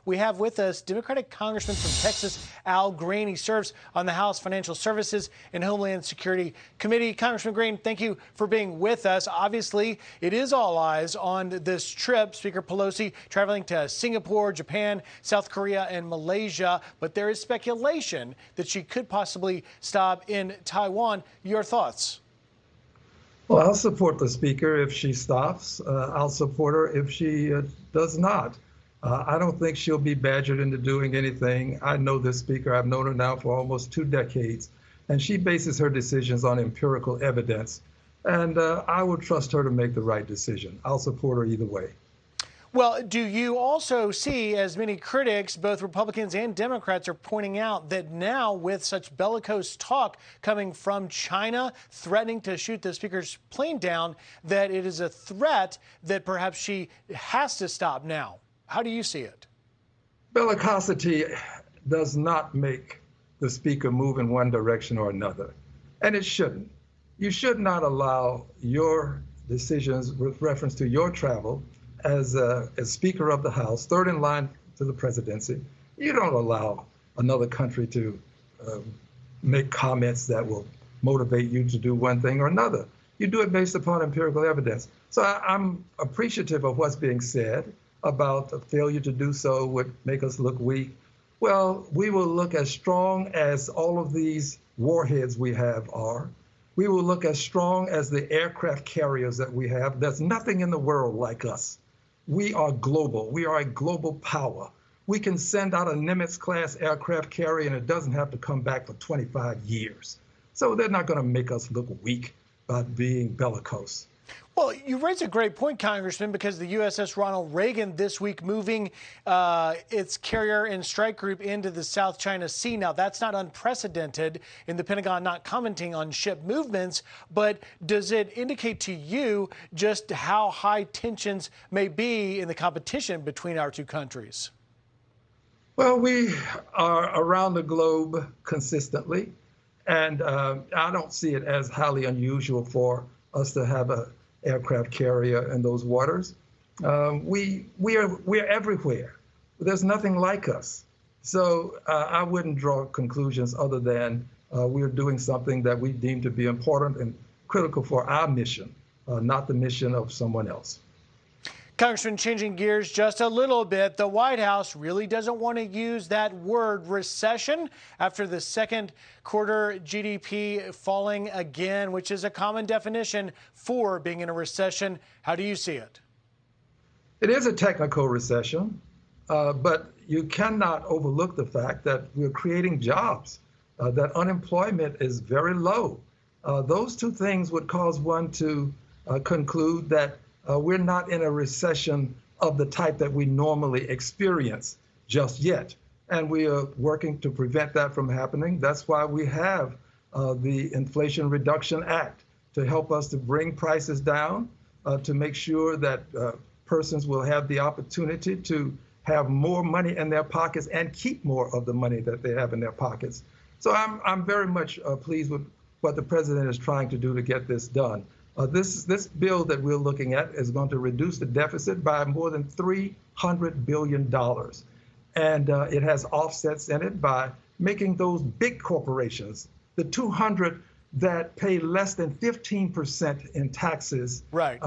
We have with us Democratic Congressman from Texas, Al Green. He serves on the House Financial Services and Homeland Security Committee. Congressman Green, thank you for being with us. Obviously, it is all eyes on this trip. Speaker Pelosi traveling to Singapore, Japan, South Korea, and Malaysia. But there is speculation that she could possibly stop in Taiwan. Your thoughts? Well, I'll support the speaker if she stops. I'll support her if she does not. I don't think she'll be badgered into doing anything. I know this speaker. I've known her now for almost 2 decades, and she bases her decisions on empirical evidence. And I would trust her to make the right decision. I'll support her either way. Well, do you also see, as many critics, both Republicans and Democrats, are pointing out that now with such bellicose talk coming from China, threatening to shoot the speaker's plane down, that it is a threat that perhaps she has to stop now? How do you see it? Bellicosity does not make the speaker move in one direction or another, and it shouldn't. You should not allow your decisions with reference to your travel as Speaker of the House, third in line to the presidency. You don't allow another country to make comments that will motivate you to do one thing or another. You do it based upon empirical evidence. So I'm appreciative of what's being said about a failure to do so would make us look weak. Well, we will look as strong as all of these warheads we have are. We will look as strong as the aircraft carriers that we have. There's nothing in the world like us. We are global. We are a global power. We can send out a Nimitz-class aircraft carrier, and it doesn't have to come back for 25 years. So they're not going to make us look weak by being bellicose. Well, you raise a great point, Congressman, because the USS Ronald Reagan this week moving its carrier and strike group into the South China Sea. Now, that's not unprecedented in the Pentagon not commenting on ship movements, but does it indicate to you just how high tensions may be in the competition between our two countries? Well, we are around the globe consistently, and I don't see it as highly unusual for us to have a aircraft carrier in those waters. We're everywhere. There's nothing like us. So I wouldn't draw conclusions other than we're doing something that we deem to be important and critical for our mission, not the mission of someone else. Congressman, changing gears just a little bit, the White House really doesn't want to use that word recession after the second quarter GDP falling again, which is a common definition for being in a recession. How do you see it? It is a technical recession, but you cannot overlook the fact that we're creating jobs, that unemployment is very low. Those two things would cause one to conclude that we're not in a recession of the type that we normally experience just yet. And we are working to prevent that from happening. That's why we have the Inflation Reduction Act to help us to bring prices down, to make sure that persons will have the opportunity to have more money in their pockets and keep more of the money that they have in their pockets. So I'm very much pleased with what the president is trying to do to get this done. This bill that we're looking at is going to reduce the deficit by more than $300 billion. And it has offsets in it by making those big corporations, the 200 that pay less than 15% in taxes, right?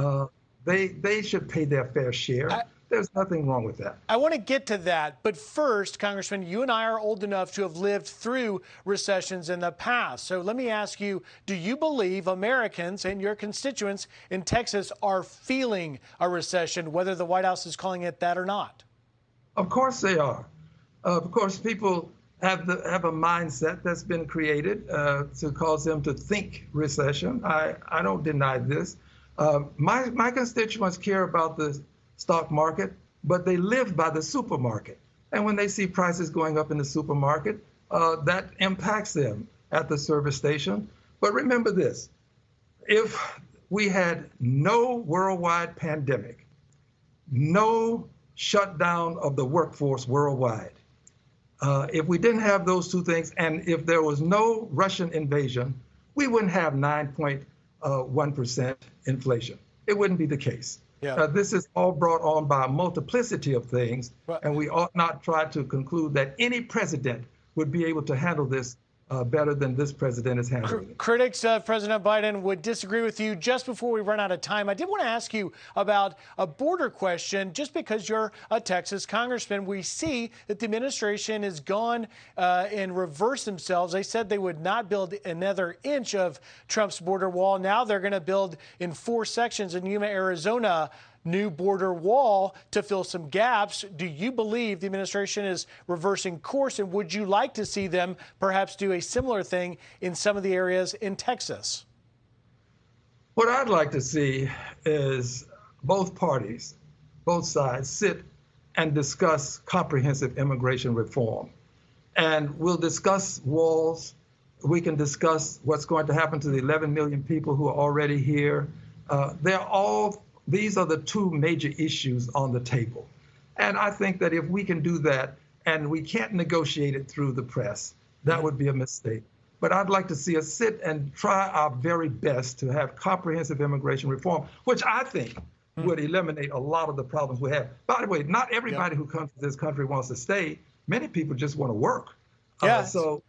They should pay their fair share. There's nothing wrong with that. I want to get to that. But first, Congressman, you and I are old enough to have lived through recessions in the past. So let me ask you, do you believe Americans and your constituents in Texas are feeling a recession, whether the White House is calling it that or not? Of course they are. Of course, people have a mindset that's been created to cause them to think recession. I don't deny this. My constituents care about the stock market, but they live by the supermarket. And when they see prices going up in the supermarket, that impacts them at the service station. But remember this, if we had no worldwide pandemic, no shutdown of the workforce worldwide, if we didn't have those two things, and if there was no Russian invasion, we wouldn't have 9.1% inflation. It wouldn't be the case. Yeah. This is all brought on by a multiplicity of things, and we ought not try to conclude that any president would be able to handle this better than this president is handling it. Critics of President Biden would disagree with you. Just before we run out of time, I did want to ask you about a border question. Just because you're a Texas congressman, we see that the administration has gone and reversed themselves. They said they would not build another inch of Trump's border wall. Now they're going to build in 4 sections in Yuma, Arizona, new border wall to fill some gaps. Do you believe the administration is reversing course, and would you like to see them perhaps do a similar thing in some of the areas in Texas? What I'd like to see is both parties, both sides, sit and discuss comprehensive immigration reform. And we'll discuss walls. We can discuss what's going to happen to the 11 million people who are already here. These are the 2 major issues on the table. And I think that if we can do that and we can't negotiate it through the press, that would be a mistake. But I'd like to see us sit and try our very best to have comprehensive immigration reform, which I think would eliminate a lot of the problems we have. By the way, not everybody who comes to this country wants to stay. Many people just want to work. So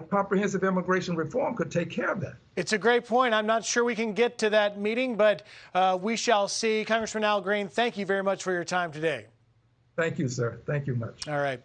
comprehensive immigration reform could take care of that. It's a great point. I'm not sure we can get to that meeting, but we shall see. Congressman Al Green, thank you very much for your time today. Thank you, sir. Thank you much. All right.